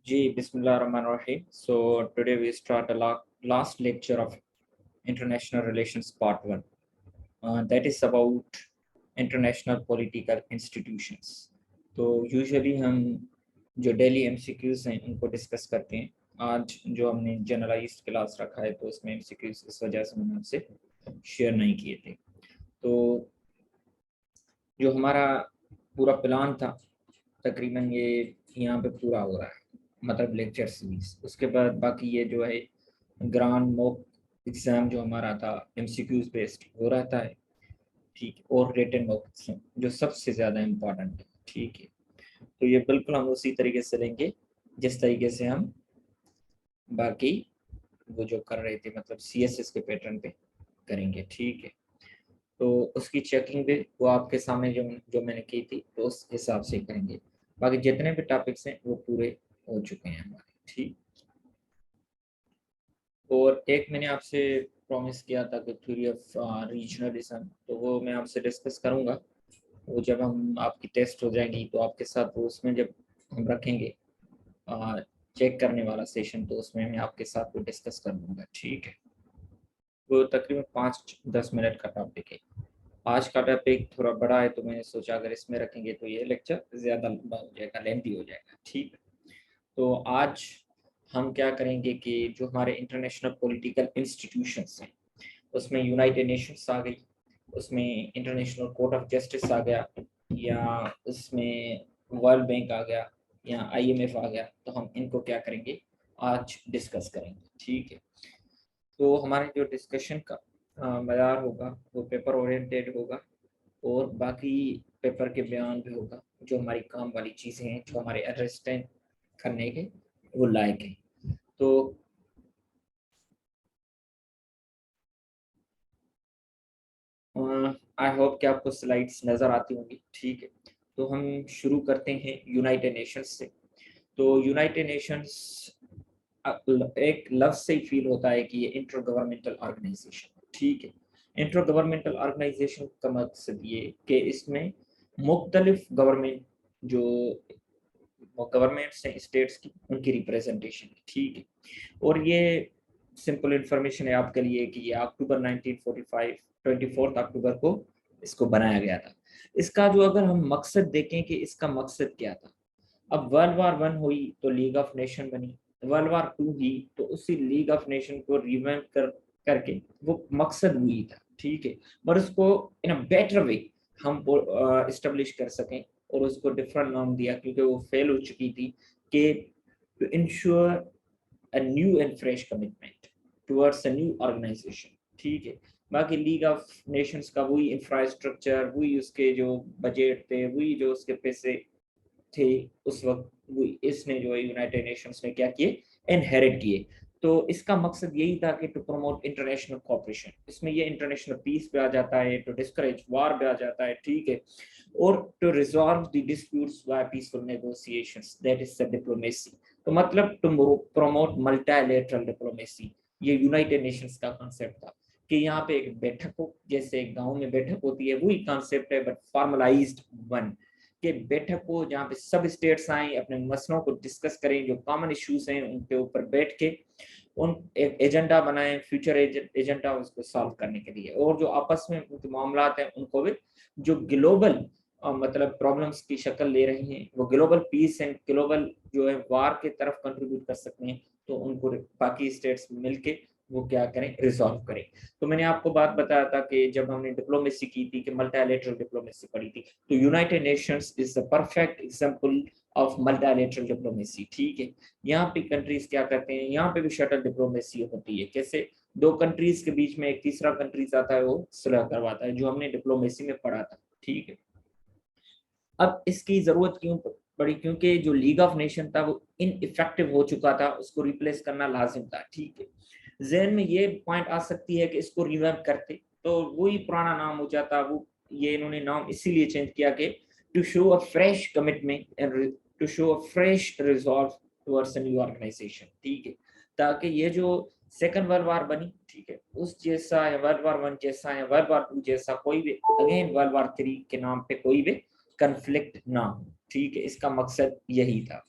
Ji, Bismillahirrahmanirrahim. So today we start the last lecture of international relations part 1. That is about international political institutions. तो usually हम जो daily MCQs हैं उनको discuss करते हैं. आज जो हमने जनरलाइज्ड क्लास रखा है तो उसमें एमसीक्यूज इस वजह से मैंने आपसे शेयर नहीं किए थे. तो जो हमारा पूरा प्लान था तकरीबन ये यहाँ पे पूरा हो रहा है, मतलब लेक्चर सीरीज. उसके बाद बाकी ये जो है ग्रांड मॉक एग्जाम जो हमारा था एमसीक्यूज बेस्ड वो रहता है, ठीक है, और रिटन मॉक एग्जाम जो सबसे ज़्यादा इम्पोर्टेंट है, ठीक है. तो ये बिल्कुल हम उसी तरीके से लेंगे जिस तरीके से हम बाकी वो जो कर रहे थे, मतलब CSS के पैटर्न पे करेंगे, ठीक है. तो उसकी चेकिंग भी वो आपके सामने जो मैंने की थी तो उस हिसाब से करेंगे. बाकी जितने भी टॉपिक्स हैं वो पूरे हो चुके हैं हमारे, ठीक. और एक मैंने आपसे प्रॉमिस किया था कि थ्योरी ऑफ रीजनलिज्म, तो वो मैं आपसे डिस्कस करूंगा. वो जब हम आपकी टेस्ट हो जाएंगी तो आपके साथ वो उसमें जब हम रखेंगे चेक करने वाला सेशन, तो उसमें मैं आपके साथ वो डिस्कस कर लूँगा, ठीक है. वो तकरीबन 5-10 मिनट का टॉपिक है. आज का टॉपिक थोड़ा बड़ा है तो मैंने सोचा अगर इसमें रखेंगे तो ये लेक्चर ज़्यादा लंबा हो जाएगा, लेंथी हो जाएगा, ठीक. तो आज हम क्या करेंगे कि जो हमारे इंटरनेशनल पॉलिटिकल इंस्टीट्यूशंस हैं उसमें यूनाइटेड नेशंस आ गई, उसमें इंटरनेशनल कोर्ट ऑफ जस्टिस आ गया, या उसमें वर्ल्ड बैंक आ गया, या IMF आ गया, तो हम इनको क्या करेंगे आज डिस्कस करेंगे, ठीक है. तो हमारे जो डिस्कशन का मयार होगा वो पेपर ओरिएंटेड होगा और बाकी पेपर के बयान भी होगा, जो हमारी काम वाली चीज़ें हैं जो हमारे अंडरस्टैंड करने के वो लायक है. तो आई होप कि आपको स्लाइड्स नज़र आती होंगी, ठीक है. तो हम शुरू करते हैं यूनाइटेड नेशंस से. तो यूनाइटेड नेशंस एक लफ्ज से ही फील होता है कि ये इंटर गवर्नमेंटल ऑर्गेनाइजेशन, ठीक है. इंटर गवर्नमेंटल ऑर्गेनाइजेशन का मकसद ये कि इसमें मुख्तलिफ गवर्नमेंट जो गवर्नमेंट्स हैं स्टेट्स की उनकी रिप्रेजेंटेशन है, ठीक है. और ये सिंपल इंफॉर्मेशन है आपके लिए कि ये अक्टूबर 1945 24 अक्टूबर को इसको बनाया गया था. इसका जो अगर हम मकसद देखें कि इसका मकसद क्या था, अब वर्ल्ड वार 1 हुई तो लीग ऑफ नेशन बनी, वर्ल्ड वार 2 हुई तो उसी लीग ऑफ नेशन को रिवैम्प करके वो मकसद हुई था, ठीक है. पर उसको इन अ बेटर वे हम इस्टेब्लिश कर सकें और उसको डिफरेंट नाम दिया क्योंकि वो फेल हो चुकी थी कि to ensure a new and fresh commitment towards a new organisation, ठीक है. बाकी लीग ऑफ नेशंस का वही इंफ्रास्ट्रक्चर, वही उसके जो बजट थे, वही जो उसके पैसे थे उस वक्त, वही इसने जो है यूनाइटेड नेशंस ने क्या किए, इनहेरिट किए. तो इसका मकसद यही था कि टू प्रमोट इंटरनेशनल कोऑपरेशन, इसमें ये इंटरनेशनल पीस पे आ जाता है, टू डिस्करेज वार पे आ जाता है, ठीक है, और to resolve the disputes by peaceful negotiations, that is the diplomacy. तो मतलब टू प्रमोट मल्टीलैटरल डिप्लोमेसी, ये यूनाइटेड नेशंस का कॉन्सेप्ट था कि यहाँ पे एक बैठक हो, जैसे एक गांव में बैठक होती है वही कॉन्सेप्ट है, बट फॉर्मलाइज्ड वन, के बैठक को जहाँ पे सब स्टेट्स आए अपने मसलों को डिस्कस करें, जो कॉमन इश्यूज हैं उनके ऊपर बैठ के उन एक एजेंडा बनाएं, फ्यूचर एजेंडा उसको सॉल्व करने के लिए, और जो आपस में उनके मामलात हैं उनको भी जो ग्लोबल मतलब प्रॉब्लम्स की शक्ल ले रहे हैं वो ग्लोबल पीस एंड ग्लोबल जो है वार के तरफ कंट्रीब्यूट कर सकते हैं, तो उनको बाकी स्टेट्स मिलके वो क्या करें, रिजॉल्व करें. तो मैंने आपको बात बताया था कि जब हमने डिप्लोमेसी की थी कि मल्टीलैटरल डिप्लोमेसी पढ़ी थी, तो United Nations is the perfect example of multilateral diplomacy, ठीक है. यहाँ पे कंट्रीज क्या करते हैं, यहाँ पे भी शटल डिप्लोमेसी होती है. कैसे, दो कंट्रीज के बीच में एक तीसरा कंट्रीज आता है वो सुलह करवाता है, जो हमने डिप्लोमेसी में पढ़ा था, ठीक है. अब इसकी जरूरत क्यों पड़ी, क्योंकि जो लीग ऑफ नेशन था वो इनइफेक्टिव हो चुका था, उसको रिप्लेस करना लाजिम था, ठीक है. जहन में ये पॉइंट आ सकती है कि इसको रिवैम्प करते तो वही पुराना नाम हो जाता. वो ये इन्होंने नाम इसीलिए चेंज किया कि to show a fresh commitment and to show a fresh resolve towards a new organisation, ठीक है, ताकि ये जो सेकंड वर्ल्ड वार बनी, ठीक है, उस जैसा या वर्ल्ड वार 1 जैसा या वर्ल्ड वार 2 जैसा कोई भी अगेन वर्ल्ड वार 3 के नाम पे कोई भी कंफ्लिक्ट ना हो, ठीक है. इसका मकसद यही था.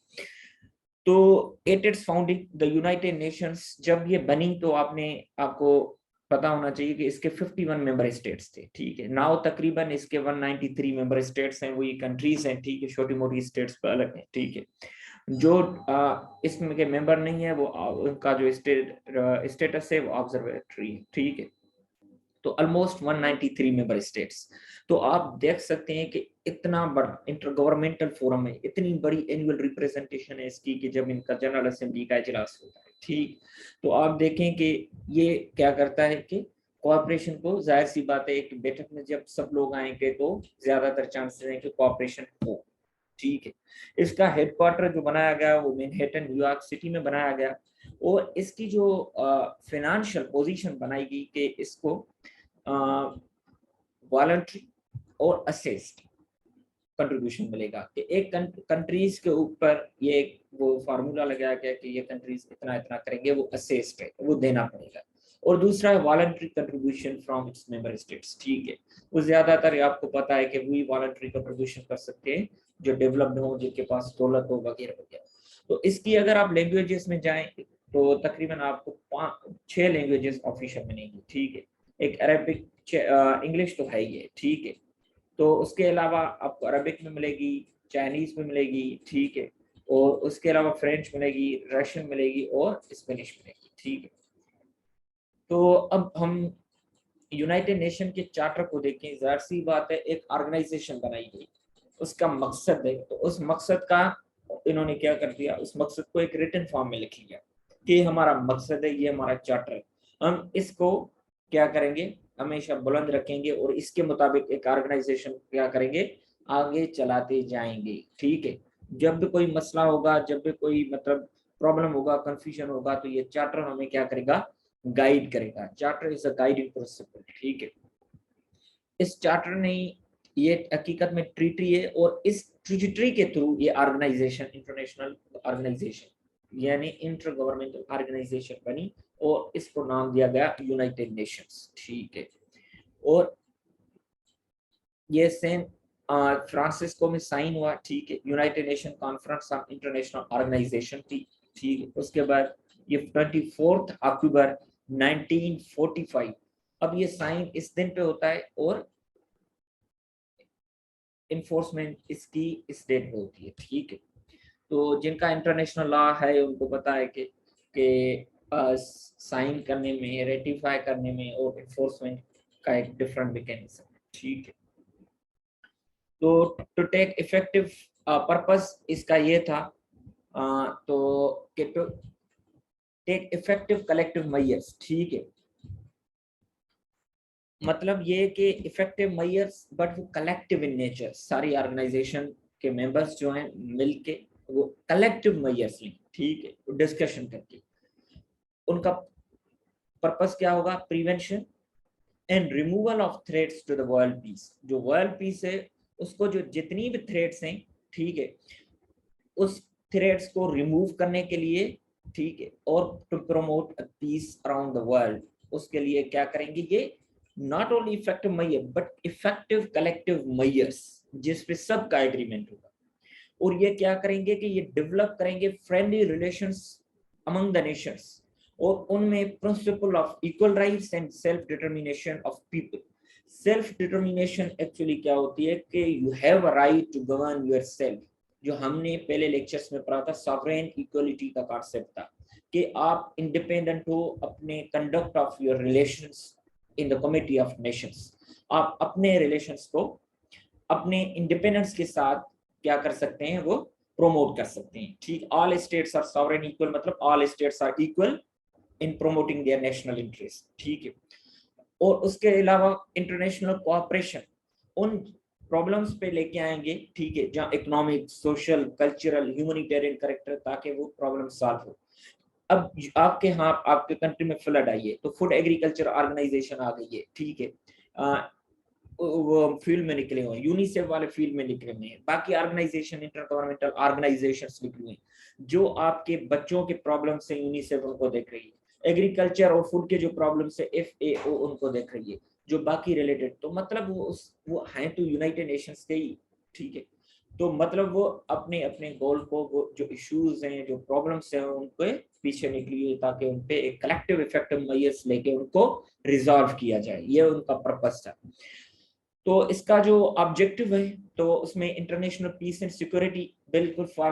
तो at its founding the United Nations जब ये बनी तो आपको पता होना चाहिए कि इसके 51 मेंबर स्टेट्स थे, ठीक है। नाउ तकरीबन इसके 193 मेंबर स्टेट्स हैं, वही कंट्रीज हैं, ठीक है, छोटी मोटी स्टेट्स पर अलग हैं, ठीक है। जो इसमें के मेंबर नहीं है वो उनका जो स्टेटस है वो ऑब्जर्वेटरी है, ठीक है। तो ऑलमोस्ट 193 मेंबर स्टेट्स। तो आप देख सकते हैं कि इतना बड़ा इंटर गवर्नमेंटल फोरम है, इतनी बड़ी एनुअल रिप्रेजेंटेशन है इसकी कि जब इनका जनरल असेंबली का इजलास होता है, ठीक। तो आप देखें कि ये क्या करता है कि कोऑपरेशन को, जाहिर सी बात है एक बैठक में जब सब लोग आएंगे तो ज्यादातर चांसेस हैं कि कोऑपरेशन हो, ठीक है। इसका हेडक्वार्टर जो बनाया गया वो मैनहट्टन न्यूयॉर्क सिटी में बनाया गया, और इसकी जो फाइनेंशियल पोजीशन बनाई गई कि इसको वॉलंटरी और असेस्ड कंट्रीब्यूशन मिलेगा, कि एक कंट्रीज के ऊपर ये वो फार्मूला लगाया गया कि ये कंट्रीज इतना इतना करेंगे, वो असेस्ड है, वो देना पड़ेगा। और दूसरा है voluntary contribution from its member states, ठीक है। वो ज्यादातर आपको पता है कि वही वॉलंटरी कंट्रीब्यूशन कर सकते हैं जो डेवलप्ड हो, जिनके पास दौलत हो, वगैरह वगैरह। तो इसकी अगर आप लैंग्वेजेस में जाएं तो तकरीबन आपको 6 लैंग्वेजेस ऑफिशियल मिलेंगी, ठीक है। एक अरबिक, इंग्लिश तो है ही है, ठीक है। तो उसके अलावा आपको अरबिक में मिलेगी, चाइनीज में मिलेगी, ठीक है। और उसके अलावा फ्रेंच मिलेगी, रशियन मिलेगी और स्पेनिश मिलेगी, ठीक है। तो अब हम यूनाइटेड नेशन के चार्टर को देखें, जाहिर सी बात है एक ऑर्गेनाइजेशन बनाई गई, उसका मकसद है, तो उस मकसद का इन्होंने क्या कर दिया, उस मकसद को एक रिटन फॉर्म में लिख लिया कि हमारा मकसद है, ये हमारा चार्टर है, हम इसको क्या करेंगे, हमेशा बुलंद रखेंगे और इसके मुताबिक एक ऑर्गेनाइजेशन क्या करेंगे, आगे चलाते जाएंगे, ठीक है। जब भी कोई मसला होगा, जब भी कोई मतलब प्रॉब्लम होगा, कंफ्यूजन होगा, तो ये चार्टर हमें क्या करेगा, गाइड करेगा। Charter is a guiding principal, ठीक है। इस चार्टर ने, ये हकीकत में ट्रीटी है, और इस ट्रीटी के थ्रू ये ऑर्गेनाइजेशन, इंटरनेशनल ऑर्गेनाइजेशन यानी इंटर गवर्नमेंटल ऑर्गेनाइजेशन बनी, और इसको नाम दिया गया यूनाइटेड नेशंस, ठीक है। और ये सेम फ्रांसिस्को में साइन हुआ, ठीक है, United Nation conference on international organisation थी, ठीक है। उसके बाद ये 24 अक्टूबर 1945, अब ये साइन इस दिन पे होता है और इन्फोर्समेंट इसकी इस डेट पे होती है, ठीक है। तो जिनका इंटरनेशनल लॉ है उनको पता है कि साइन करने में, रेटिफाई करने में और इन्फोर्समेंट का एक डिफरेंट मैकेनिज्म है, ठीक है। तो टू टेक इफेक्टिव पर्पस इसका ये था, तो to take effective collective measures, ठीक है। मतलब ये कि इफेक्टिव मेजर्स बट वो कलेक्टिव इन नेचर, सारी ऑर्गेनाइजेशन के मेंबर्स जो हैं मिलके वो कलेक्टिव मेजर्स लें, ठीक है, डिस्कशन करके। उनका पर्पस क्या होगा, prevention and removal of threats to the world peace. जो वर्ल्ड पीस है उसको, जो जितनी भी थ्रेट्स हैं, ठीक है, उस थ्रेट्स को रिमूव करने के लिए, ठीक है, और to promote a peace around the world, उसके लिए क्या करेंगे, ये not only effective measure but effective collective measures, जिसपे सबका एग्रीमेंट होगा। और ये क्या करेंगे कि ये डेवलप करेंगे friendly relations among the nations, और उनमें principle of equal rights and self determination of people. Self determination actually क्या होती है कि you have a right to govern yourself, जो हमने पहले लेक्चर्स में पढ़ा था, सॉवरेन इक्वलिटी का कॉन्सेप्ट था कि आप इंडिपेंडेंट हो अपने conduct of your relations in the committee of Nations. आप अपने रिलेशंस को अपने इंडिपेंडेंस के साथ क्या कर सकते हैं, वो प्रोमोट कर सकते हैं, ठीक। All states are sovereign equal, मतलब all states are equal in promoting their national interest, ठीक है। और उसके अलावा इंटरनेशनल कोऑपरेशन उन प्रॉब्लम्स पे लेके आएंगे, ठीक है, जहाँ economic, social, cultural, humanitarian character, ताकि वो प्रॉब्लम सॉल्व हो। अब आपके यहाँ, आपके कंट्री में फ्लड आई है तो फूड एग्रीकल्चर ऑर्गेनाइजेशन आ गई है, ठीक है, वो फील्ड में निकले हुए हैं, यूनिसेफ वाले फील्ड में निकले हुए हैं, बाकी ऑर्गेनाइजेशन, इंटर गवर्नमेंटल ऑर्गेनाइजेशंस निकले हुए हैं जो आपके बच्चों के प्रॉब्लम से यूनिसेफ उनको देख रही है, एग्रीकल्चर और फूड के जो प्रॉब्लम से FAO उनको देख रही है, जो बाकी रिलेटेड, तो मतलब वो है तो यूनाइटेड नेशंस के ही, ठीक है। तो मतलब वो अपने अपने गोल को, वो जो इश्यूज हैं, जो प्रॉब्लम्स हैं, उनके पीछे निकली ताकि उनपे एक कलेक्टिव इफेक्टिव मेजर्स लेके उनको रिजॉल्व किया जाए, ये उनका पर्पस था। तो इसका जो ऑब्जेक्टिव है, तो उसमें इंटरनेशनल पीस एंड सिक्योरिटी, बिल्कुल फॉर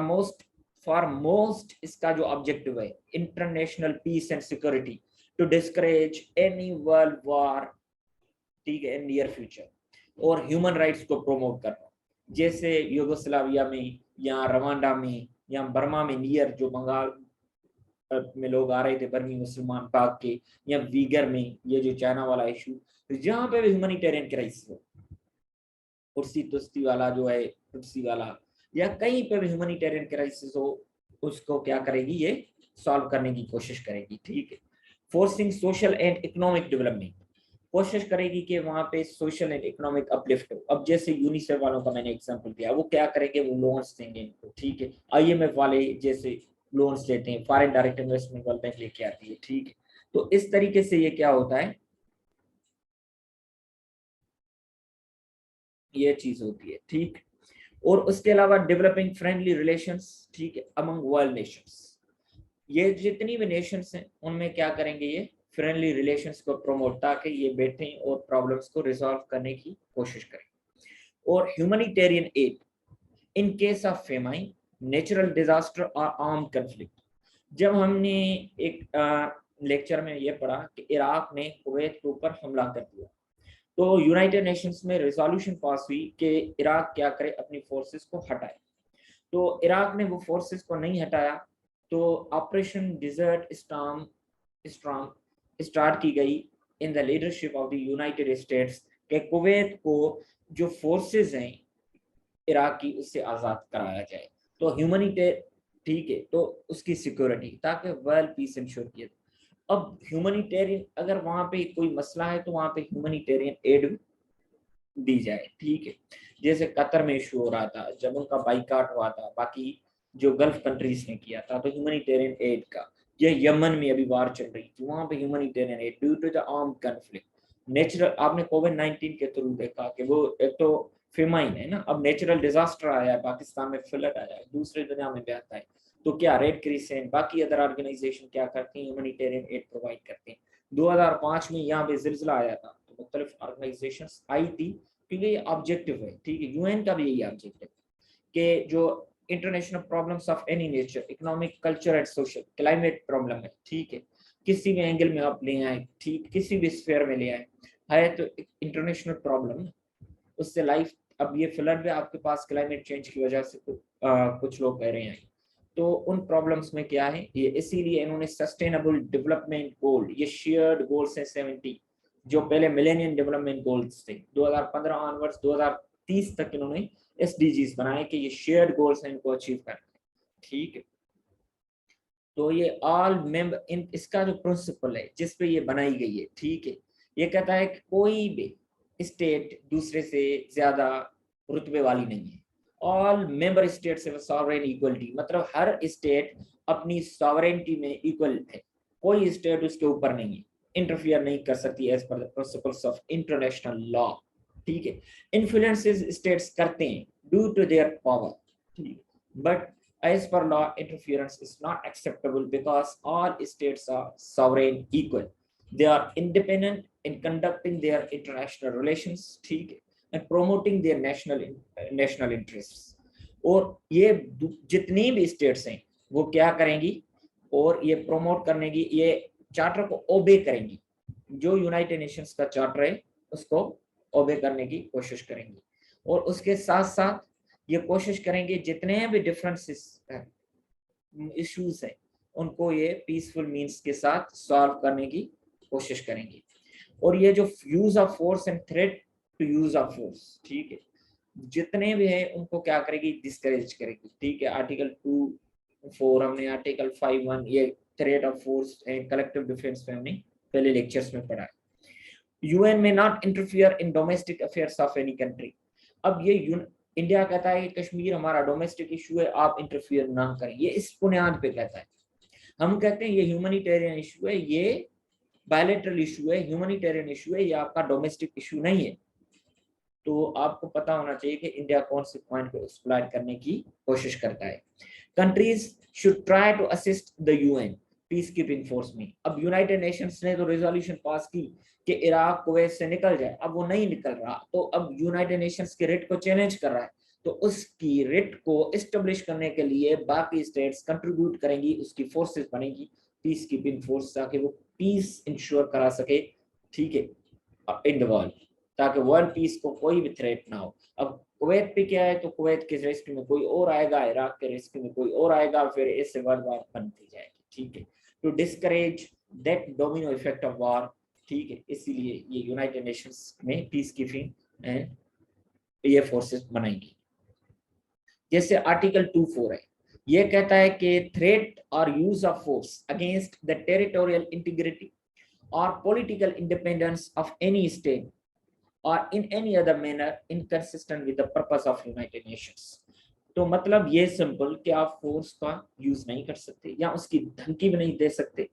मोस्ट इसका जो ऑब्जेक्टिव है, international peace and security to discourage any world war, ठीक है, इन नियर फ्यूचर, और ह्यूमन राइट्स को प्रमोट करना, जैसे यूगोस्लाविया में या रवांडा में या बर्मा में, नियर जो बंगाल में लोग आ रहे थे बर्मी मुसलमान भाग के, या वीगर में ये जो चाइना वाला इशू, जहाँ पे भी ह्यूमैनिटेरियन क्राइसिस हो, कुर्सी तुस्ती वाला जो है, तुर्सी वाला, या कहीं पे भी ह्यूमैनिटेरियन क्राइसिस हो, उसको क्या करेगी, ये सॉल्व करने की कोशिश करेगी, ठीक है। Forcing social and economic development, कोशिश करेगी कि वहां पे सोशल एंड इकोनॉमिक अपलिफ्ट हो। अब जैसे यूनिसेफ वालों का मैंने एग्जांपल दिया, वो क्या करेंगे, वो लोन्स देंगे इनको, ठीक है। आईएमएफ वाले जैसे लोन्स देते हैं, foreign direct investment world bank लेके आती है, ठीक है। तो इस तरीके से ये क्या होता है, ये चीज होती है, ठीक। और उसके अलावा डेवलपिंग फ्रेंडली रिलेशंस, ठीक है, अमंग वर्ल्ड नेशंस, ये जितनी भी नेशंस हैं उनमें क्या करेंगे, ये फ्रेंडली रिलेशंस को प्रमोट, ताकि ये बैठें और प्रॉब्लम्स को रिजॉल्व करने की कोशिश करें। और humanitarian add in case of famine, natural disaster और आर्म्ड कन्फ्लिक्ट। जब हमने एक लेक्चर में ये पढ़ा कि इराक ने कुवैत के ऊपर हमला कर दिया, तो यूनाइटेड नेशंस में रेजोल्यूशन पास हुई कि इराक क्या करे, अपनी फोर्सेस को हटाए। तो इराक ने वो फोर्सेस को नहीं हटाया, तो operation desert storm strong start की गई in the leadership of the United States, के कुवैत को जो फोर्सेस हैं इराक की, उससे आज़ाद कराया जाए। तो ह्यूमैनिटेरियन, ठीक है, तो उसकी सिक्योरिटी, ताकि वर्ल्ड पीस इंश्योर किया। अब ह्यूमैनिटेरियन, अगर वहां पे कोई मसला है तो वहां पे ह्यूमैनिटेरियन एड दी जाए, ठीक है। जैसे कतर में इशू हो रहा था जब उनका बाइकाट हुआ था, बाकी जो गल्फ कंट्रीज ने किया था, तो ह्यूमैनिटेरियन एड का, ये यमन में अभी वार चल रही थी, वहां पे humanitarian aid due to the armed conflict, natural, आपने कोविड-19 के थ्रू देखा कि वो एक तो फेमाइन है ना, अब नेचुरल डिजास्टर आया है, पाकिस्तान में फ्लड आया है, दूसरी दुनिया में भी आता है, तो क्या रेड क्रिसेंट बाकी अदर ऑर्गेनाइजेशन क्या करती हैं, ह्यूमैनिटेरियन एड प्रोवाइड करते हैं। 2005 में यहाँ पे जिलजिला आया था, तो मुख्तलिफ ऑर्गेनाइजेशंस आई थी, क्योंकि ये ऑब्जेक्टिव है, ठीक है, यूएन का भी यही ऑब्जेक्टिव कि जो international problems of any nature, economic, culture and social, climate problem है, ठीक है, किसी भी एंगल में आप ले आए, ठीक, किसी भी स्फीयर में ले आए, है तो इंटरनेशनल प्रॉब्लम, उससे लाइफ, अब ये फ्लड भी आपके पास क्लाइमेट चेंज की वजह से कुछ लोग कह रहे हैं, तो उन प्रॉब्लम्स में क्या है ये, इसीलिए इन्होंने सस्टेनेबल डेवलपमेंट गोल, ये शेयर्ड गोल्स हैं 70, जो पहले मिलेनियम डेवलपमेंट गोल्स थे 2015 ऑनवर्ड्स 2030 तक इन्होंने एसडीजीज बनाए कि ये शेयर्ड गोल्स हैं, इनको अचीव करना है, ठीक है। तो ये ऑल मेंबर, इन इसका जो प्रिंसिपल है जिस पे ये बनाई गई है, ठीक है, ये कहता है कि कोई भी स्टेट दूसरे से ज्यादा रुतबे वाली नहीं है, all member states have sovereign equality, मतलब हर स्टेट अपनी सॉवरेनिटी में इक्वल है, कोई स्टेट उसके ऊपर नहीं है, इंटरफियर नहीं कर सकती as per the principles of international law, ठीक है। इन्फ्लुएंसेस स्टेट्स करते हैं ड्यू टू देयर पावर, ठीक, but as per law, interference is not acceptable because all states are sovereign equal. They are independent in conducting their international relations, ठीक है, and promoting their national interests. और ये जितनी भी states हैं वो क्या करेंगी, और ये प्रोमोट करने की, ये चार्टर को ओबे करेंगी, जो यूनाइटेड नेशंस का चार्टर है उसको ओबे करने की कोशिश करेंगी, और उसके साथ साथ ये कोशिश करेंगे जितने भी डिफरेंसेस हैं, इश्यूज हैं, उनको ये पीसफुल मींस के साथ सॉल्व करने की कोशिश करेंगे। और ये जो use of force and threat to use of force, ठीक है, जितने भी हैं उनको क्या करेगी, डिस्करेज करेगी, ठीक है। आर्टिकल 2(4) हमने आर्टिकल 5(1) ये threat of force and collective defence में हमने पहले लेक्चर्स में पढ़ा है। यूएन में not interfere in domestic affairs of any country. अब ये इंडिया कहता है कि कश्मीर हमारा डोमेस्टिक इशू है, आप इंटरफियर ना करें, ये इस बुनियाद पे कहता है। हम कहते हैं ये ह्यूमैनिटेरियन इशू है, ये बायलैटरल इशू है, ह्यूमैनिटेरियन इशू है, ये आपका डोमेस्टिक इशू नहीं है। तो आपको पता होना चाहिए कि इंडिया कौन से पॉइंट को एक्सप्लॉइट करने की कोशिश करता है। Countries should try to assist the UN peace keeping force में। अब यूनाइटेड नेशंस ने तो रेजोल्यूशन पास की कि इराक कुवैत से निकल जाए, अब वो नहीं निकल रहा, तो अब यूनाइटेड नेशंस के रेट को चैलेंज कर रहा है, तो उसकी रेट को एस्टेब्लिश करने के लिए बाकी स्टेट्स कंट्रीब्यूट करेंगी, उसकी फोर्सेस बनेगी पीस कीपिंग फोर्स, ताकि वो पीस इंश्योर करा सके, ठीक है, इन द वर्ल्ड, ताकि वर्ल्ड पीस को कोई भी थ्रेट ना हो। अब कुवैत पे क्या है, तो कुवैत के रेस्क्यू में कोई और आएगा, इराक के रेस्क्यू में कोई और आएगा, फिर इससे वर्ल्ड वार बनती जाएगी, ठीक है, to discourage that domino effect of war, ठीक है, इसीलिए ये यूनाइटेड नेशंस में पीस कीपिंग एंड ये फोर्सेस बनाएंगी। जैसे आर्टिकल 24 है, ये कहता है कि थ्रेट और use of force against the territorial integrity और political independence of any state और in any other manner inconsistent with the purpose of United Nations. तो मतलब ये सिंपल कि आप फोर्स का यूज नहीं कर सकते या उसकी धमकी भी नहीं दे सकते,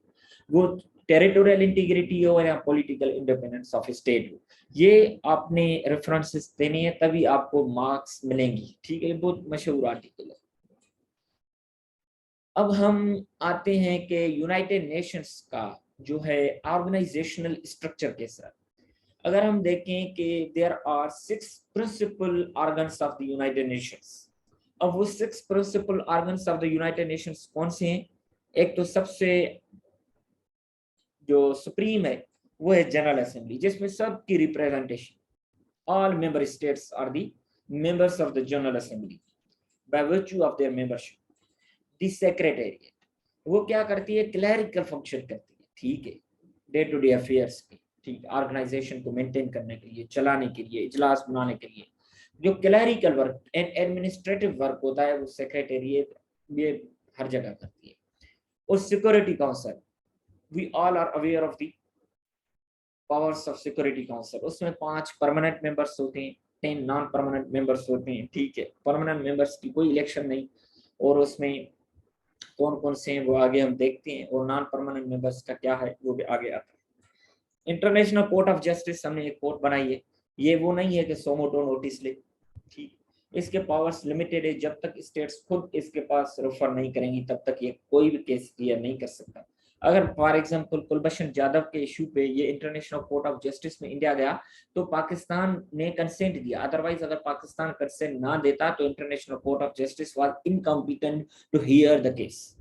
वो टेरिटोरियल इंटीग्रिटी हो या पॉलिटिकल इंडिपेंडेंस ऑफ स्टेट हो, ये आपने रेफरेंसेस देने हैं तभी आपको मार्क्स मिलेंगी, ठीक है, बहुत मशहूर आर्टिकल है। अब हम आते हैं कि यूनाइटेड नेशंस का जो है ऑर्गेनाइजेशनल स्ट्रक्चर के साथ, अगर हम देखें कि there are 6 principal organs of the United Nations. अब वो 6 principal organs of the United Nations कौन से हैं? एक तो सबसे जो सुप्रीम है वो है जनरल असेंबली, जिसमें सबकी representation, all member states are the members of the general assembly by virtue of their membership. The secretariat वो क्या करती है? क्लरिकल फंक्शन करती है, ठीक है, डे टू डे अफेयर्स की, ठीक है, ऑर्गेनाइजेशन को मेंटेन करने के लिए, चलाने के लिए, इजलास बनाने के लिए जो clerical work and administrative work होता है वो सेक्रेटेरिएट ये हर जगह करती है। और security council, we all are aware of the powers of security council, उसमें 5 परमानेंट मेंबर्स होते हैं, 10 नॉन परमानेंट मेंबर्स होते हैं, ठीक है, परमानेंट मेंबर्स की कोई इलेक्शन नहीं, और उसमें कौन कौन से हैं वो आगे हम देखते हैं, और नॉन परमानेंट मेंबर्स का क्या है वो भी आगे आता है। इंटरनेशनल कोर्ट ऑफ जस्टिस हमने एक कोर्ट बनाई है, ये वो नहीं है कि सोमोटो नोटिस ले, ठीक, इसके पावर्स लिमिटेड है, जब तक स्टेट्स खुद इसके पास रेफर नहीं करेंगी तब तक ये कोई भी केस क्लियर नहीं कर सकता। अगर फॉर एग्जांपल कुलभूषण जाधव के इशू पे ये इंटरनेशनल कोर्ट ऑफ जस्टिस में इंडिया गया तो पाकिस्तान ने कंसेंट दिया, अदरवाइज अगर पाकिस्तान कंसेंट ना देता तो international court of justice was incompetent to hear the case.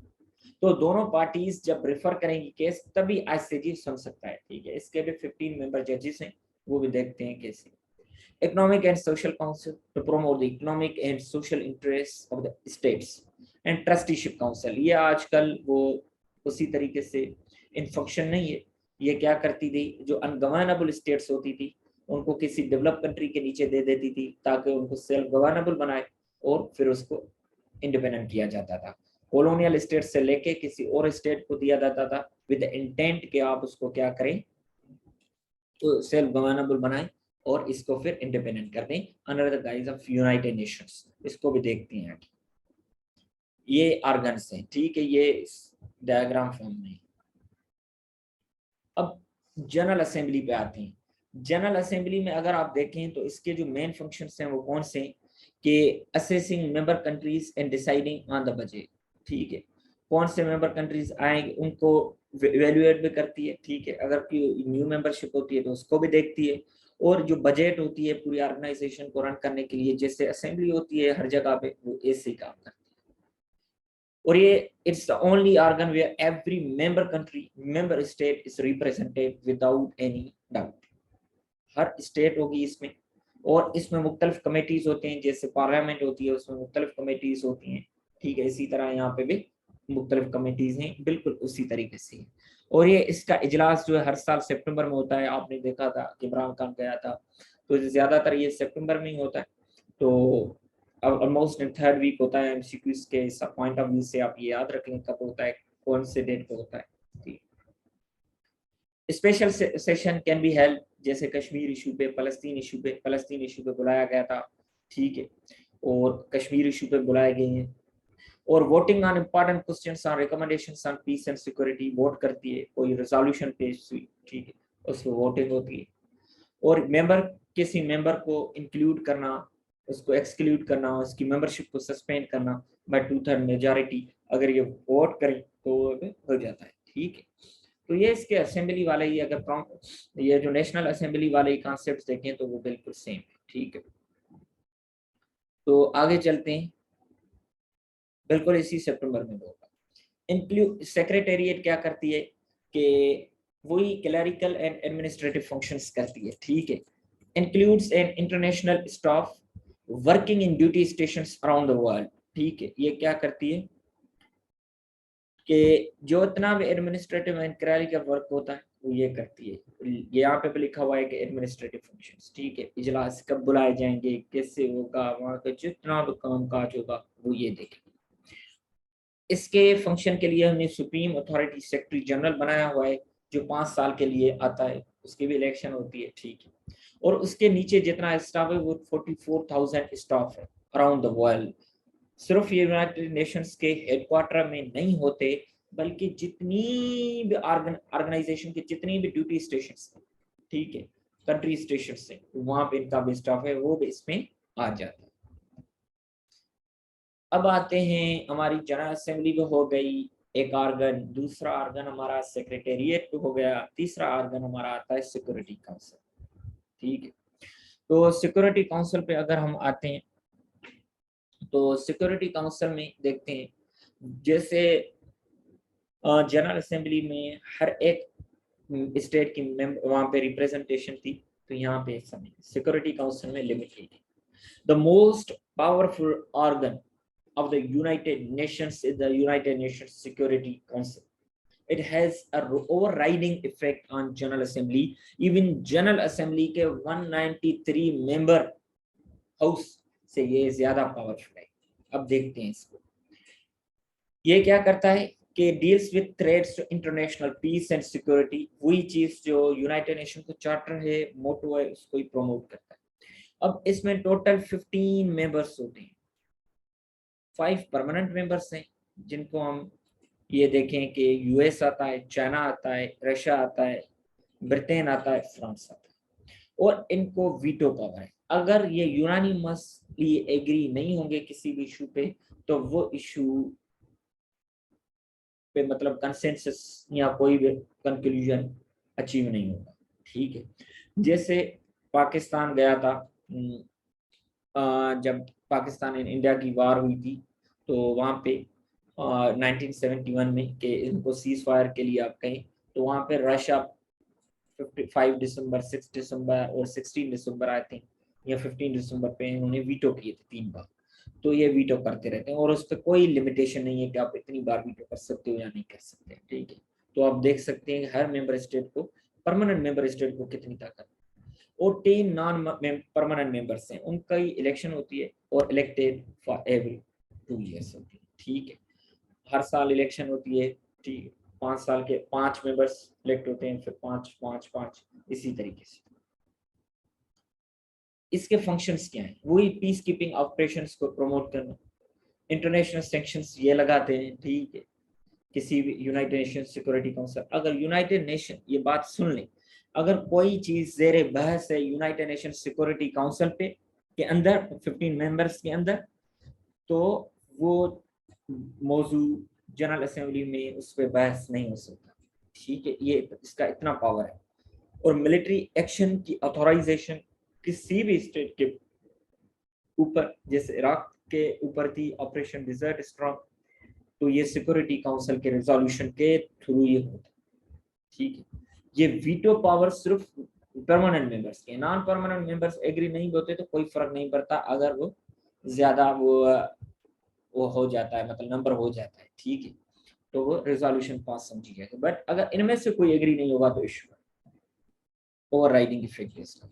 तो दोनों पार्टीज जब रेफर करेंगी केस तभी आईसीजे सुन सकता है, ठीक है, इसके भी 15 मेंबर जजेस हैं, वो भी देखते हैं कैसे। Economic and Social Council to promote the economic and social interests of the states and Trusteeship Council, ये आजकल वो उसी तरीके से इन फंक्शन नहीं है, ये क्या करती थी, जो अनगवर्नेबल स्टेट्स होती थी उनको किसी डेवलप कंट्री के नीचे दे देती थी ताकि उनको सेल्फ गवर्नेबल बनाए और फिर उसको इंडिपेंडेंट किया जाता था। कॉलोनियल स्टेट से लेके किसी और स्टेट को दिया जाता था विद द इंटेंट कि आप उसको क्या करें, तो सेल्फ गवर्नेबल बनाएं और इसको फिर इंडिपेंडेंट कर दें under the guys of United Nations. इसको भी देखते हैं, ये ऑर्गन्स हैं, ठीक है, ये डायग्राम फॉर्म में। अब जनरल असेंबली पे आते हैं। जनरल असेंबली में अगर आप देखें तो इसके जो मेन फंक्शंस हैं वो कौन से हैं कि assessing member countries and deciding on the budget, ठीक है, कौन से मेंबर कंट्रीज आएंगे उनको इवेल्युएट भी करती है, ठीक है, अगर कोई न्यू मेंबरशिप होती है तो उसको भी देखती है, और जो बजट होती है पूरी ऑर्गेनाइजेशन को रन करने के लिए जैसे असेंबली होती है हर जगह पे, वो ऐसे ही काम करती है। और ये it's the only organ where every member country member state is represented without any doubt. हर स्टेट होगी इसमें, और इसमें मुख्तलिफ कमेटीज होते हैं, जैसे पार्लियामेंट होती है उसमें मुख्तलिफ कमेटीज होती हैं, ठीक है, इसी तरह यहाँ पे भी मुख्तलिफ कमेटीज हैं, बिल्कुल उसी तरीके से। और ये इसका इजलास जो है हर साल सितंबर में होता है, आपने देखा था कि इमरान खान गया था, तो ज्यादातर ये सितंबर में ही होता है, तो ऑलमोस्ट इन 3rd वीक होता है। एमसीक्यूज के पॉइंट ऑफ व्यू से आप ये याद रखें कब होता है, कौन से डेट को होता है, ठीक। Special session can be held, जैसे कश्मीर इशू पे, फलस्तीन इशू पे बुलाया गया था, ठीक है, और कश्मीर इशू पे बुलाए गए हैं। और voting on important questions on recommendations on peace and security, vote करती है, कोई रेजोल्यूशन पेश हुई, ठीक है, उसमें वोटिंग होती है। और मेंबर, किसी मेंबर को इंक्लूड करना, उसको एक्सक्लूड करना, उसकी मेंबरशिप को सस्पेंड करना बाय 2/3 मेजॉरिटी, अगर ये वोट करें तो हो जाता है। ठीक है, तो ये इसके असेंबली वाले ही, अगर ये जो नेशनल असेंबली वाले कॉन्सेप्ट देखें तो वो बिल्कुल सेम है। ठीक है, तो आगे चलते हैं, बिल्कुल इसी सितंबर में होगा। इंक्लूड सेक्रेटेरिएट क्या करती है कि वही क्लरिकल एंड एडमिनिस्ट्रेटिव फंक्शंस करती है। ठीक है, includes an international staff working in duty stations around the world. ठीक है, ये क्या करती है कि जो इतना भी एडमिनिस्ट्रेटिव एंड क्लरिकल वर्क होता है वो ये करती है। ये यहाँ पे भी लिखा हुआ है कि एडमिनिस्ट्रेटिव फंक्शंस। ठीक है, इजलास कब बुलाए जाएंगे, कैसे होगा, वहाँ का जितना भी काम काज होगा वो ये देखें। इसके फंक्शन के लिए हमने सुप्रीम अथॉरिटी सेक्रेटरी जनरल बनाया हुआ है, जो 5 साल के लिए आता है, उसकी भी इलेक्शन होती है। ठीक है, और उसके नीचे जितना स्टाफ है वो 44,000 स्टाफ है अराउंड द वर्ल्ड। सिर्फ यूनाइटेड नेशंस के हेडक्वार्टर में नहीं होते, बल्कि जितनी भी ऑर्गेनाइजेशन के जितनी भी ड्यूटी स्टेशन, ठीक है, कंट्री स्टेशन से, वहां पे इनका भी स्टाफ है, वो भी इसमें आ जाता है। अब आते हैं, हमारी जनरल असेंबली भी हो गई एक आर्गन, दूसरा आर्गन हमारा सेक्रेटेरिएट हो गया, तीसरा आर्गन हमारा आता है सिक्योरिटी काउंसिल। ठीक है, तो सिक्योरिटी काउंसिल पे अगर हम आते हैं तो सिक्योरिटी काउंसिल में देखते हैं, जैसे जनरल असेंबली में हर एक स्टेट की वहां पे रिप्रेजेंटेशन थी, तो यहाँ पे सिक्योरिटी काउंसिल में लिमिटेड है। The most powerful organ of the United Nations is the United Nations Security Council. It has a overriding effect on General Assembly. Even General Assembly के 193 member house से ये ज्यादा पावरफुल है। अब देखते हैं इसको, ये क्या करता है कि deals with threats to international peace and security, वही चीज जो यूनाइटेड नेशन का चार्टर है, मोटो है, उसको ही प्रमोट करता है। अब इसमें टोटल 15 मेंबर्स होते हैं, 5 परमानेंट मेंबर्स हैं, जिनको हम ये देखें कि यूएस आता है, चाइना आता है, रशिया आता है, ब्रिटेन आता है, फ्रांस आता है, और इनको वीटो पावर है। अगर ये यूनानिमसली एग्री नहीं होंगे किसी भी इशू पे, तो वो इशू पे मतलब कंसेंसस या कोई भी कंक्लूजन अचीव नहीं होगा। ठीक है, जैसे पाकिस्तान गया था, जब पाकिस्तान एंड इंडिया की वार हुई थी, तो वहाँ पे 1971 में कि इनको सीज फायर के लिए आप कहें, तो वहाँ पे रशिया 5 दिसंबर, 6 दिसंबर और 16 दिसंबर आए थे, या 15 दिसंबर पे इन्होंने वीटो किए थे 3 बार। तो ये वीटो करते रहते हैं और उस पर कोई लिमिटेशन नहीं है कि आप इतनी बार वीटो कर सकते हो या नहीं कर सकते। ठीक है, तो आप देख सकते हैं हर मेंबर स्टेट को, परमानेंट मेंबर स्टेट को कितनी ताकत, और 3 नॉन परमानेंट मेंबर्स हैं, उनका ही इलेक्शन होती है और इलेक्टेड फॉर एवरी 2 ईयर्स होती है। ठीक है, हर साल इलेक्शन होती है। ठीक है, 5 साल के 5 मेंबर्स इलेक्ट होते हैं, फिर 5 5 5 इसी तरीके से। इसके फंक्शंस क्या हैं, वही पीस कीपिंग ऑपरेशंस को प्रमोट करना, इंटरनेशनल सैंक्शंस ये लगाते हैं। ठीक है, किसी भी यूनाइटेड नेशन सिक्योरिटी काउंसिल, अगर यूनाइटेड नेशन, ये बात सुन लें, अगर कोई चीज जेर बहस है यूनाइटेड नेशन सिक्योरिटी काउंसिल पे के अंदर 15 मेंबर्स के अंदर, तो वो मौजू जनरल असेंबली में उस पर बहस नहीं हो सकता। ठीक है, ये इसका इतना पावर है। और मिलिट्री एक्शन की ऑथोराइजेशन किसी भी स्टेट के ऊपर, जैसे इराक के ऊपर थी ऑपरेशन डिजर्ट स्टॉर्म, तो ये सिक्योरिटी काउंसिल के रेजोल्यूशन के थ्रू ये होता है। ठीक है, ये वीटो पावर सिर्फ परमानेंट मेंबर्स के, नॉन परमानेंट मेंबर्स एग्री नहीं होते तो कोई फर्क नहीं पड़ता, अगर वो ज्यादा वो हो जाता है, मतलब नंबर हो जाता है। ठीक है, तो वो रेजोल्यूशन पास समझी जाएगी। बट अगर इनमें से कोई एग्री नहीं होगा तो इशू ओवर राइडिंग इफेक्ट इसका।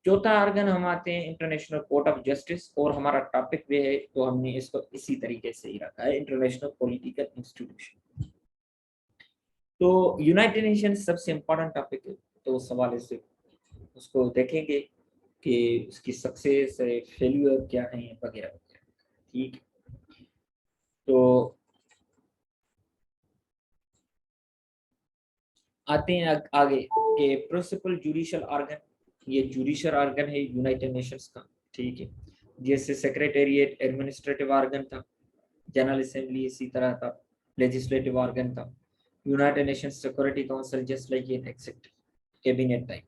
चौथा आर्गन हम आते हैं इंटरनेशनल कोर्ट ऑफ जस्टिस, और हमारा टॉपिक भी है तो हमने इसको इसी तरीके से ही रखा है, इंटरनेशनल पॉलिटिकल इंस्टीट्यूशन। तो यूनाइटेड नेशन सबसे इम्पोर्टेंट टॉपिक है, तो उस हवाले से उसको देखेंगे कि उसकी सक्सेस है, फेल्यूर क्या है, वगैरह वगैरह। ठीक है, तो आते हैं आगे के प्रिंसिपल जुडिशियल ऑर्गन। ये जुडिशल ऑर्गन है यूनाइटेड नेशंस का, ठीक है। जैसे सेक्रेटेरिएट एडमिनिस्ट्रेटिव ऑर्गन था, जनरल असेंबली इसी तरह था, लेजिस्लेटिव ऑर्गन था। United Nations security council just like in executive cabinet type,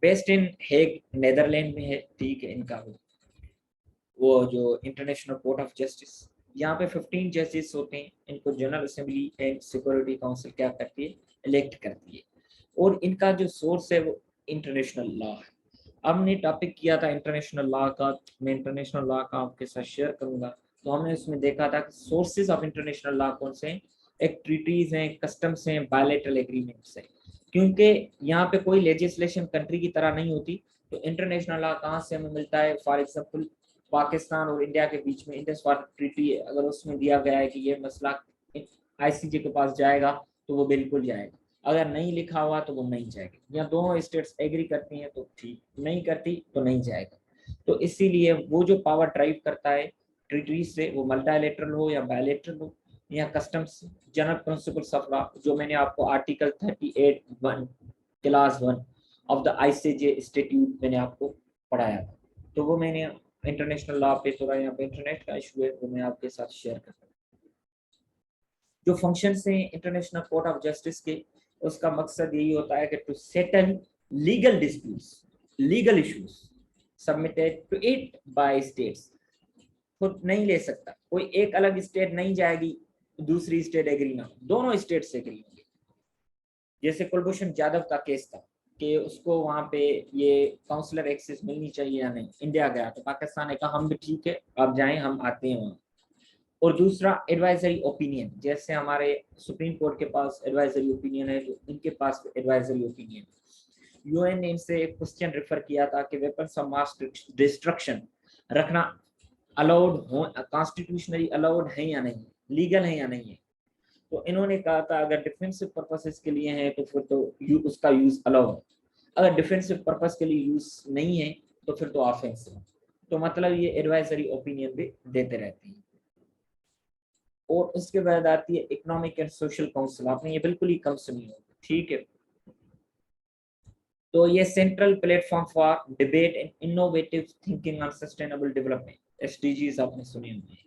based in Hague Netherland में है, ठीक है। इनका वो जो इंटरनेशनल कोर्ट ऑफ जस्टिस, यहाँ पे 15 जजेस होते हैं, इनको general assembly and security council क्या करती है, इलेक्ट करती है। और इनका जो सोर्स है वो इंटरनेशनल लॉ है। अब हमने टॉपिक किया था इंटरनेशनल लॉ का, मैं इंटरनेशनल लॉ का आपके साथ शेयर करूंगा। तो हमने उसमें देखा था कि सोर्सेज ऑफ इंटरनेशनल लॉ कौन से हैं, एक ट्रीटीज हैं, कस्टम्स हैं, बायलैटरल एग्रीमेंट्स हैं। क्योंकि यहाँ पे कोई लेजिस्लेशन कंट्री की तरह नहीं होती, तो इंटरनेशनल लॉ कहाँ से हमें मिलता है। फॉर एग्जाम्पल पाकिस्तान और इंडिया के बीच में इंडस वाटर ट्रीटी है, अगर उसमें दिया गया है कि ये मसला आईसीजे के पास जाएगा तो वो बिल्कुल जाएगा, अगर नहीं लिखा हुआ तो वो नहीं जाएगा। या दोनों स्टेट्स एग्री करती हैं तो ठीक, नहीं करती तो नहीं जाएगा। तो इसीलिए वो जो पावर ड्राइव करता है ट्रीटी से, वो मल्टीलैटरल हो या बायलैटरल हो या customs general principles of law, जो मैंने आपको article 38(1) class 1 of the ICJ statute मैंने आपको पढ़ाया था। तो वो मैंने इंटरनेशनल लॉ पे थोड़ा यहाँ पे इंटरनेट का इशू है तो मैं आपके साथ शेयर कर रहा हूँ। जो फंक्शंस हैं इंटरनेशनल कोर्ट ऑफ जस्टिस के, उसका मकसद यही होता है कि to settle legal disputes, legal issues submitted to it by states. खुद नहीं ले सकता कोई, एक अलग स्टेट नहीं जाएगी, दूसरी स्टेट एग्री ना हो, दोनों स्टेट से एग्री होंगे। जैसे कुलभूषण जाधव का केस था कि उसको वहां पे ये काउंसलर एक्सेस मिलनी चाहिए या नहीं, इंडिया गया तो पाकिस्तान ने कहा हम भी ठीक है आप जाएं, हम आते हैं वहां। और दूसरा एडवाइजरी ओपिनियन, जैसे हमारे सुप्रीम कोर्ट के पास एडवाइजरी ओपिनियन है, तो इनके पास एडवाइजरी ओपिनियन। यूएन ने इनसे एक क्वेश्चन रेफर किया था कि वेपन्स ऑफ मास डिस्ट्रक्शन रखना अलाउड हो, कॉन्स्टिट्यूशनली अलाउड है या नहीं, लीगल है या नहीं है। तो इन्होंने कहा था अगर डिफेंसिव पर्पसेस के लिए है तो फिर तो उसका यूज अलाउ है, अगर डिफेंसिव पर्पस के लिए यूज नहीं है तो फिर तो ऑफेंसिव है। तो मतलब ये एडवाइजरी ओपिनियन भी देते रहते हैं। और उसके बाद आती है इकोनॉमिक एंड सोशल काउंसिल, आपने ये बिल्कुल ही कम सुनी होगी, ठीक है। तो ये central platform for debate and innovative thinking on sustainable development, SDGs आपने सुनी होंगी,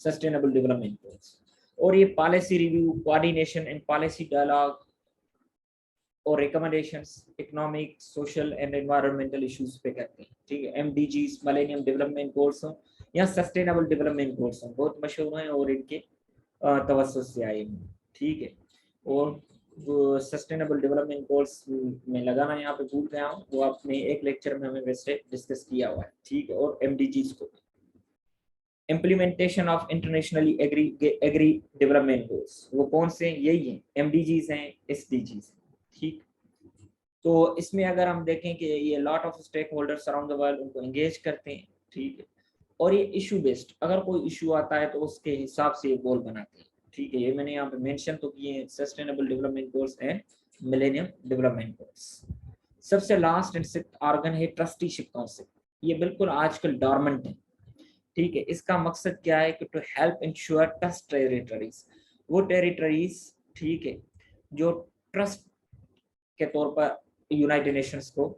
सस्टेनेबल डेवलपमेंट गोल्स। और ये policy review, coordination and policy dialogue और recommendations economic, social and environmental issues पे करते हैं, ठीक है। एमडीजीज मिलेनियम डेवलपमेंट गोल्स हो या सस्टेनेबल डेवलपमेंट गोल्स हो, बहुत मशहूर हैं और इनके तवज्जुह से आए हैं, ठीक है। और सस्टेनेबल डेवलपमेंट गोल्स में लगाना यहाँ पे भूल गया हूँ, वो आपने एक लेक्चर में हमें वैसे डिस्कस किया हुआ है, ठीक है। और एमडीजीज को implementation of internationally agree development goals, वो कौन से हैं, यही हैं, एमडीजीज हैं, एसडीजीज, ठीक। तो इसमें अगर हम देखें कि ये lot of stake holders around the world उनको एंगेज करते हैं, ठीक है। और ये इशू बेस्ड, अगर कोई इशू आता है तो उसके हिसाब से ये गोल बनाते हैं, ठीक है। ये मैंने यहाँ पे मेंशन तो किए हैं, sustainable development goals and millennium development goals. सबसे लास्ट एंड सिक्स्थ ऑर्गन है ट्रस्टीशिप काउंसिल, ये बिल्कुल आजकल डॉर्मेंट है, ठीक है। इसका मकसद क्या है कि to help ensure trust territories, वो टेरिटरीज, ठीक है, जो ट्रस्ट के तौर पर यूनाइटेड नेशंस को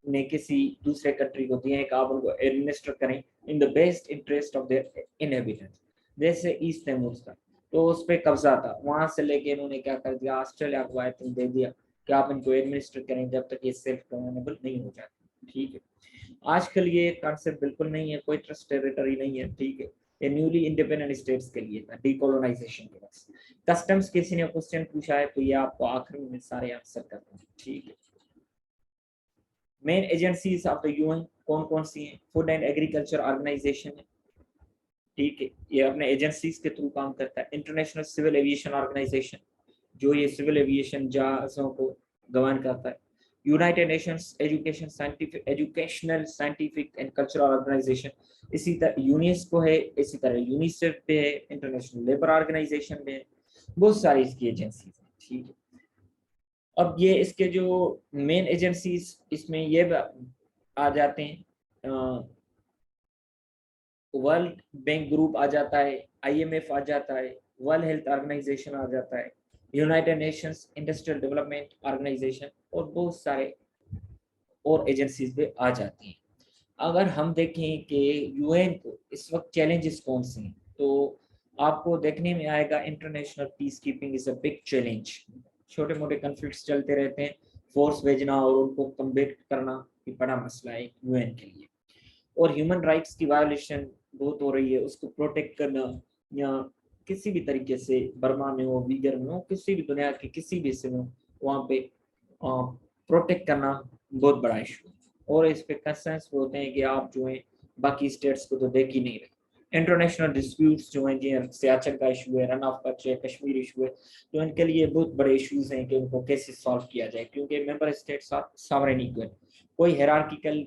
ने किसी दूसरे कंट्री को दिए हैं कि आप उनको एडमिनिस्टर करें in the best interest of their inhabitants. जैसे ईस्ट तिमोर का, तो उस पर कब्जा था, वहां से लेके इन्होंने क्या कर दिया, ऑस्ट्रेलिया को आई थिंक दे दिया कि आप इनको एडमिनिस्टर करें जब तक ये सेल्फ गवर्नेबल नहीं हो जाते, ठीक है। आजकल ये कॉन्सेप्ट बिल्कुल नहीं है, कोई ट्रस्ट टेरिटरी नहीं है, ठीक है। ये न्यूली इंडिपेंडेंट स्टेट्स के लिए था, डीकोलोनाइजेशन के बाद। कस्टम्स किसी ने क्वेश्चन पूछा है तो ये आपको आखिरी में सारे आंसर करते हैं, ठीक है। Main agencies of the UN कौन कौन सी हैं, फूड एंड एग्रीकल्चर ऑर्गेनाइजेशन है, ठीक है, ये अपने एजेंसीज के थ्रू काम करता है। इंटरनेशनल सिविल एविएशन ऑर्गेनाइजेशन, जो ये सिविल एविएशन जहाजों को गवर्न करता है। United Nations education scientific educational scientific and cultural organisation, इसी तरह यूनेस्को है, इसी तरह यूनिसेफ पे है, इंटरनेशनल लेबर ऑर्गेनाइजेशन में है, बहुत सारी इसकी एजेंसीज हैं, ठीक है। अब ये इसके जो मेन एजेंसीज इसमें ये आ जाते हैं, वर्ल्ड बैंक ग्रुप आ जाता है, आईएमएफ आ जाता है, वर्ल्ड हेल्थ ऑर्गेनाइजेशन आ जाता है, United Nations industrial development organisation और बहुत सारे और एजेंसीज पे आ जाती हैं। अगर हम देखें कि यूएन को इस वक्त चैलेंजेस कौन से हैं, तो आपको देखने में आएगा international peace keeping is a big challenge. छोटे मोटे कन्फ्लिक्ट्स चलते रहते हैं, फोर्स भेजना और उनको कम्बेट करना ये बड़ा मसला है यूएन के लिए। और ह्यूमन राइट्स की वायलेशन बहुत हो रही है, उसको प्रोटेक्ट करना या किसी भी तरीके से बर्मा में हो, वीगर में हो, किसी भी दुनिया के किसी भी हिस्से में हो, वहाँ पे प्रोटेक्ट करना बहुत बड़ा इशू है। और इस पे कंसर्न्स होते हैं कि आप जो है बाकी स्टेट्स को तो देख ही नहीं रहे। इंटरनेशनल डिस्प्यूट्स जो हैं, जी सियाचिन का इशू है, रन ऑफ कच्छ है, कश्मीर इशू है, तो इनके लिए बहुत बड़े इश्यूज हैं कि उनको कैसे सॉल्व किया जाए, क्योंकि member states are sovereign equal. कोई हायरार्किकल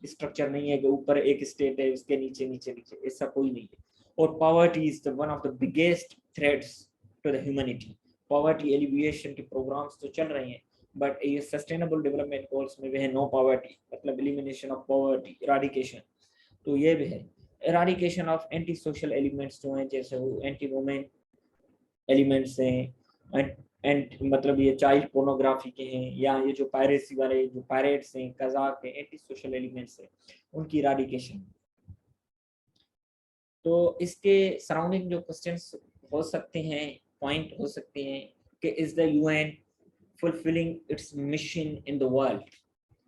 स्ट्रक्चर नहीं है कि ऊपर एक स्टेट है उसके नीचे नीचे नीचे, ऐसा कोई नहीं है। और poverty is the one of the biggest threats to the humanity. Poverty alleviation के प्रोग्राम्स तो चल रहे हैं, बट ये सस्टेनेबल डेवलपमेंट गोल्स में भी है नो पॉवर्टी, मतलब एलिमिनेशन ऑफ पॉवर्टी, इराडिकेशन, तो ये भी है। Eradication of anti social elements जो हैं, जैसे वो एंटी वुमेन एलिमेंट्स हैं, एंड मतलब ये चाइल्ड पोर्नोग्राफी के हैं, या ये जो पायरेसी वाले जो पायरेट्स हैं, कजाक हैं, एंटी सोशल एलिमेंट्स हैं, उनकी इराडिकेशन। तो इसके सराउंडिंग जो क्वेश्चंस हो सकते हैं, पॉइंट हो सकते हैं कि is the UN fulfilling it's mission in the world,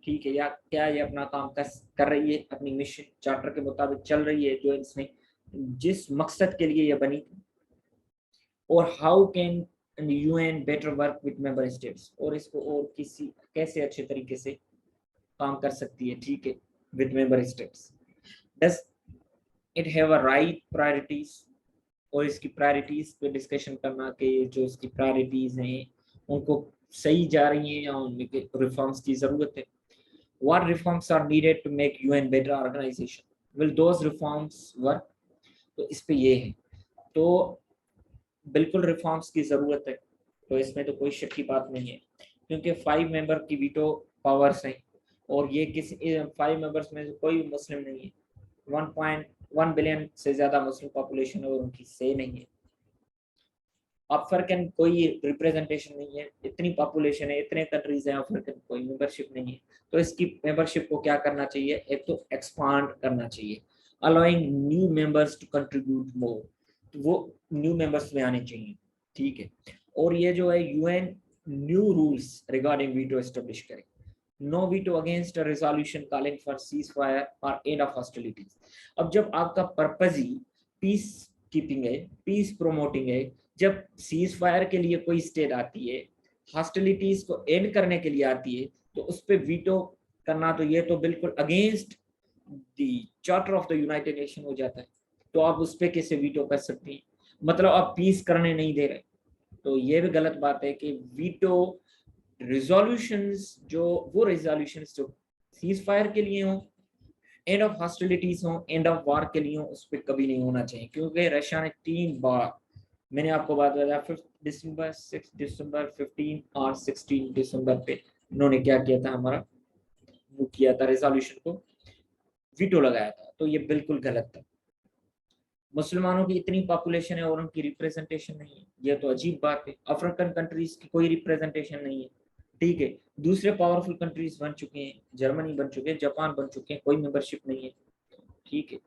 ठीक है, या क्या ये अपना काम कर रही है, अपनी मिशन चार्टर के मुताबिक चल रही है जो इसने जिस मकसद के लिए ये बनी थी। और how can UN better work with member states, और इसको और किसी कैसे अच्छे तरीके से काम कर सकती है, ठीक है, with member states. Does it have a right priorities, और इसकी प्रायोरिटीज पे डिस्कशन करना कि जो इसकी प्रायोरिटीज हैं उनको सही जा रही हैं या उनमें रिफॉर्म्स की जरूरत है। What reforms are needed to make UN better organization? Will those reforms work? तो इस पे ये है, तो बिल्कुल रिफॉर्म्स की जरूरत है, तो इसमें तो कोई शक की बात नहीं है, क्योंकि 5 मेंबर की वीटो पावर्स हैं, और ये किसी 5 मेंबर्स में से कोई मुस्लिम नहीं है। 1.1 बिलियन से ज्यादा मुस्लिम पॉपुलेशन है और उनकी से नहीं है। अफ्रीकन कोई रिप्रेजेंटेशन नहीं है, इतनी पॉपुलेशन है, इतने कंट्रीज हैं, अफ्रीकन कोई मेंबरशिप नहीं है। तो इसकी मेंबरशिप को क्या करना चाहिए, एक तो एक्सपांड करना चाहिए, allowing new members to contribute more, तो वो न्यू मेंबर्स में आने चाहिए, ठीक है। और ये जो है UN new rules regarding veto establish करे, no veto against a resolution calling for cease fire और एंड ऑफ हॉस्टिलिटीज। अब जब आपका पर्पज ही पीस कीपिंग है, पीस प्रोमोटिंग है, जब सीज फायर के लिए कोई स्टेट आती है, हॉस्टिलिटीज को एंड करने के लिए आती है, तो उस पर वीटो करना, तो ये तो बिल्कुल against the charter of the United nation हो जाता है। तो आप उस पर कैसे वीटो कर सकते हैं, मतलब आप पीस करने नहीं दे रहे। तो ये भी गलत बात है कि वीटो रिजोल्यूशंस जो वो रिजोल्यूशंस जो सीज फायर के लिए हो, एंड ऑफ हॉस्टिलिटीज हो, एंड ऑफ वॉर के लिए हो, उस पर कभी नहीं होना चाहिए, क्योंकि रशिया ने 3 बार, मैंने आपको बात बताया 5 दिसंबर, 6 दिसंबर, 15 और 16 दिसंबर पे उन्होंने क्या किया था, हमारा वो किया था, रेजोल्यूशन को वीटो लगाया था। तो ये बिल्कुल गलत था। मुसलमानों की इतनी पॉपुलेशन है और उनकी रिप्रेजेंटेशन नहीं है, ये तो अजीब बात है। अफ्रीकन कंट्रीज की कोई रिप्रेजेंटेशन नहीं है, ठीक है। दूसरे पावरफुल कंट्रीज बन चुके हैं, जर्मनी बन चुके हैं, जापान बन चुके हैं, कोई मेंबरशिप नहीं है, ठीक है।